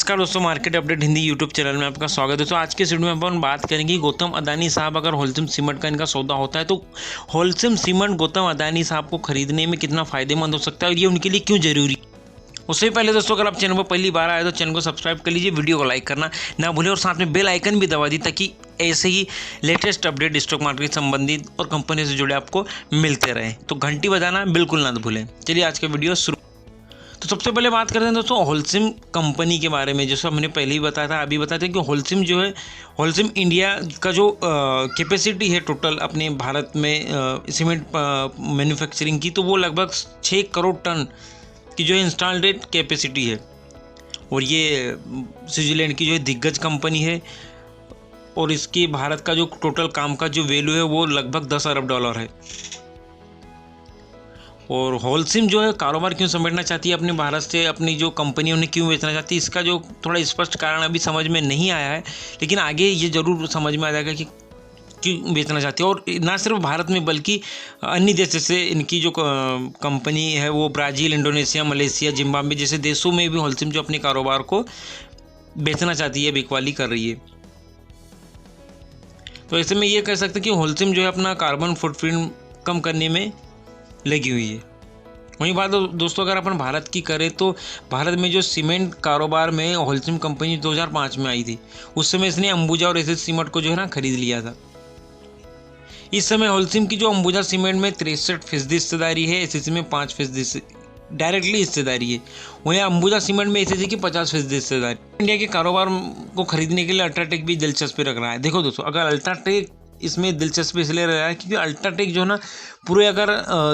नमस्कार दोस्तों, market update Hindi YouTube channel में आपका स्वागत है। दोस्तों आज के इस वीडियो में अपन बात करेंगे गौतम अदानी साहब अगर होलसेल सीमेंट का इनका सौदा होता है तो होलसेल सीमेंट गौतम अदानी साहब को खरीदने में कितना फायदेमंद हो सकता है और ये उनके लिए क्यों जरूरी। उससे पहले दोस्तों अगर आप चैनल पर पहली बार आए तो चैनल को सब्सक्राइब कर लीजिए, वीडियो को लाइक करना ना भूलें और साथ में बेल आइकन भी दबा दी ताकि ऐसे ही लेटेस्ट अपडेट स्टॉक मार्केट से संबंधित और कंपनी से जुड़े आपको मिलते रहे। तो घंटी बजाना बिल्कुल ना भूलें। चलिए आज का वीडियो शुरू। तो सबसे पहले बात करते हैं दोस्तों होलसेल कंपनी के बारे में। जैसा हमने पहले ही बताया था, अभी बताते हैं कि होलसेल जो है, होलसेल इंडिया का जो कैपेसिटी है टोटल अपने भारत में सीमेंट मैन्युफैक्चरिंग की, तो वो लगभग 6 करोड़ टन की जो है इंस्टॉल्ड कैपेसिटी है। और ये स्विट्जरलैंड की जो है दिग्गज कंपनी है और इसकी भारत का जो टोटल काम का जो वैल्यू है वो लगभग 10 अरब डॉलर है। और होलसेल जो है कारोबार क्यों समेटना चाहती है अपने भारत से, अपनी जो कंपनी उन्हें क्यों बेचना चाहती है, इसका जो थोड़ा स्पष्ट कारण अभी समझ में नहीं आया है, लेकिन आगे ये जरूर समझ में आ जाएगा कि क्यों बेचना चाहती है। और ना सिर्फ भारत में बल्कि अन्य देश जैसे इनकी जो कंपनी है वो ब्राज़ील, इंडोनेशिया, मलेशिया, जिम्बाब्वे जैसे देशों में भी होलसेल जो अपने कारोबार को बेचना चाहती है, बिकवाली कर रही है। तो ऐसे में ये कह सकते हैं कि होलसेल जो है अपना कार्बन फुटप्रिंट कम करने में लगी हुई है। वहीं बात दोस्तों अगर अपन भारत की करें तो भारत में जो सीमेंट कारोबार में होलसेल कंपनी 2005 में आई थी, उस समय इसने अंबुजा और एसएस सीमेंट को जो है ना खरीद लिया था। इस समय होलसेल की जो अंबुजा सीमेंट में 63% हिस्सेदारी है, एसएस में 5% डायरेक्टली हिस्सेदारी है। वहीं अंबुजा सीमेंट में एसएस की 50% हिस्सेदारी। इंडिया के कारोबार को खरीदने के लिए अल्ट्राटेक भी दिलचस्पी रख रहा है। देखो दोस्तों, अगर अल्ट्राटेक इसमें दिलचस्पी इसलिए रहा है क्योंकि अल्ट्राटेक जो है ना पूरे अगर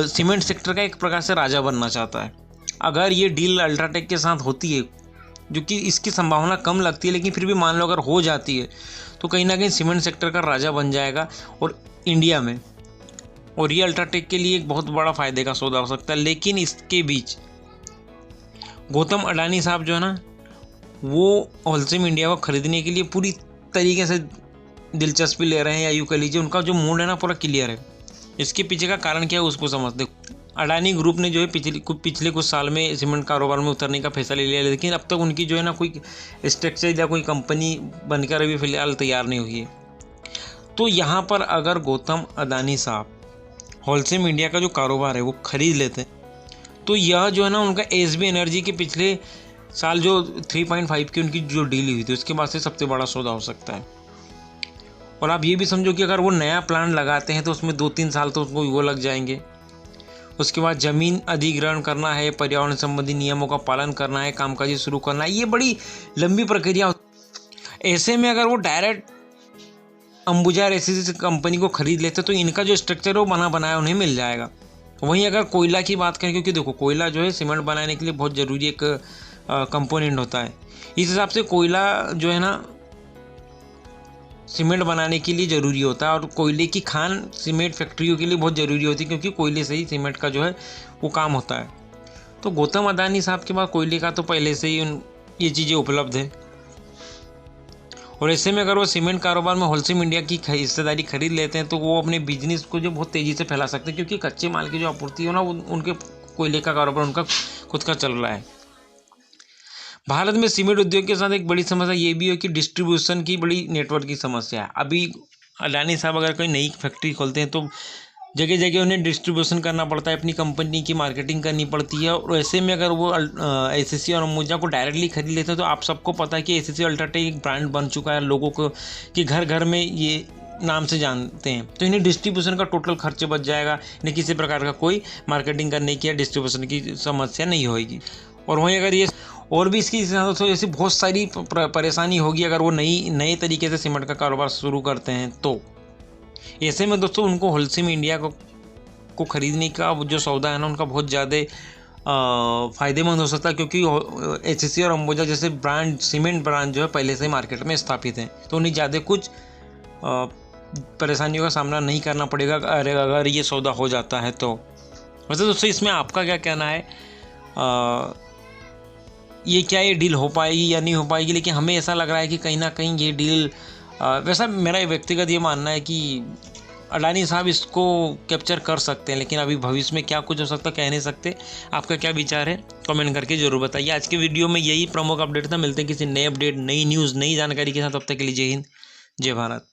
सीमेंट सेक्टर का एक प्रकार से राजा बनना चाहता है। अगर ये डील अल्ट्राटेक के साथ होती है, जो कि इसकी संभावना कम लगती है, लेकिन फिर भी मान लो अगर हो जाती है तो कहीं ना कहीं सीमेंट सेक्टर का राजा बन जाएगा और इंडिया में, और ये अल्ट्राटेक के लिए एक बहुत बड़ा फायदे का सौदा हो सकता है। लेकिन इसके बीच गौतम अडानी साहब जो है ना वो होलसेल इंडिया को खरीदने के लिए पूरी तरीके से दिलचस्पी ले रहे हैं, या यूँ कह लीजिए उनका जो मूड है ना पूरा क्लियर है। इसके पीछे का कारण क्या है उसको समझते। अडानी ग्रुप ने जो है पिछले कुछ साल में सीमेंट कारोबार में उतरने का फैसला ले लिया, लेकिन अब तक उनकी जो है ना कोई स्ट्रक्चर या कोई कंपनी बनकर अभी फिलहाल तैयार नहीं हुई है। तो यहाँ पर अगर गौतम अडानी साहब होलसेल इंडिया का जो कारोबार है वो खरीद लेते हैं तो यह जो है ना उनका एसबी एनर्जी के पिछले साल जो 3.5 की उनकी जो डील हुई थी उसके बाद से सबसे बड़ा सौदा हो सकता है। और आप ये भी समझो कि अगर वो नया प्लांट लगाते हैं तो उसमें 2-3 साल तो उसको वो लग जाएंगे। उसके बाद ज़मीन अधिग्रहण करना है, पर्यावरण संबंधी नियमों का पालन करना है, कामकाजी शुरू करना है, ये बड़ी लंबी प्रक्रिया। ऐसे में अगर वो डायरेक्ट अंबुजा एसएस कंपनी को खरीद लेते तो इनका जो स्ट्रक्चर है वो बना बनाया उन्हें मिल जाएगा। वहीं अगर कोयला की बात करें, क्योंकि देखो कोयला जो है सीमेंट बनाने के लिए बहुत ज़रूरी एक कंपोनेंट होता है, इस हिसाब से कोयला जो है ना सीमेंट बनाने के लिए ज़रूरी होता है। और कोयले की खान सीमेंट फैक्ट्रियों के लिए बहुत ज़रूरी होती है, क्योंकि कोयले से ही सीमेंट का जो है वो काम होता है। तो गौतम अडानी साहब के पास कोयले का तो पहले से ही ये चीज़ें उपलब्ध है। और ऐसे में अगर वो सीमेंट कारोबार में होलसेल इंडिया की हिस्सेदारी खरीद लेते हैं तो वो अपने बिजनेस को जो बहुत तेज़ी से फैला सकते हैं, क्योंकि कच्चे माल की जो आपूर्ति हो ना उनके कोयले का कारोबार उनका खुद का चल रहा है। भारत में सीमेंट उद्योग के साथ एक बड़ी समस्या ये भी है कि डिस्ट्रीब्यूशन की बड़ी नेटवर्क की समस्या है। अभी अडानी साहब अगर कोई नई फैक्ट्री खोलते हैं तो जगह जगह उन्हें डिस्ट्रीब्यूशन करना पड़ता है, अपनी कंपनी की मार्केटिंग करनी पड़ती है। और ऐसे में अगर वो एसएससी और अंबुजा को डायरेक्टली खरीद लेते हैं तो आप सबको पता है कि एसएससी अल्ट्राटेक एक ब्रांड बन चुका है, लोगों को कि घर घर में ये नाम से जानते हैं। तो इन्हें डिस्ट्रीब्यूशन का टोटल खर्च बच जाएगा, इन्हें किसी प्रकार का कोई मार्केटिंग करने की या डिस्ट्रीब्यूशन की समस्या नहीं होगी। और वहीं अगर ये और भी इसकी ऐसी बहुत सारी परेशानी होगी अगर वो नए तरीके से सीमेंट का कारोबार शुरू करते हैं तो। ऐसे में दोस्तों उनको होलसेल इंडिया को खरीदने का जो सौदा है ना उनका बहुत ज़्यादा फ़ायदेमंद हो सकता है, क्योंकि एसएससी और अंबुजा जैसे ब्रांड सीमेंट ब्रांड जो है पहले से मार्केट में स्थापित हैं, तो उन्हें ज़्यादा कुछ परेशानियों का सामना नहीं करना पड़ेगा अगर ये सौदा हो जाता है तो। वैसे दोस्तों इसमें आपका क्या कहना है, ये क्या ये डील हो पाएगी या नहीं हो पाएगी? लेकिन हमें ऐसा लग रहा है कि कहीं ना कहीं ये डील, वैसा मेरा व्यक्तिगत ये मानना है कि अडानी साहब इसको कैप्चर कर सकते हैं, लेकिन अभी भविष्य में क्या कुछ हो सकता है कह नहीं सकते। आपका क्या विचार है कमेंट करके जरूर बताइए। आज के वीडियो में यही प्रमुख अपडेट था। मिलते हैं किसी नए अपडेट, नई न्यूज़, नई जानकारी के साथ। तब तक के लिए जय हिंद, जय भारत।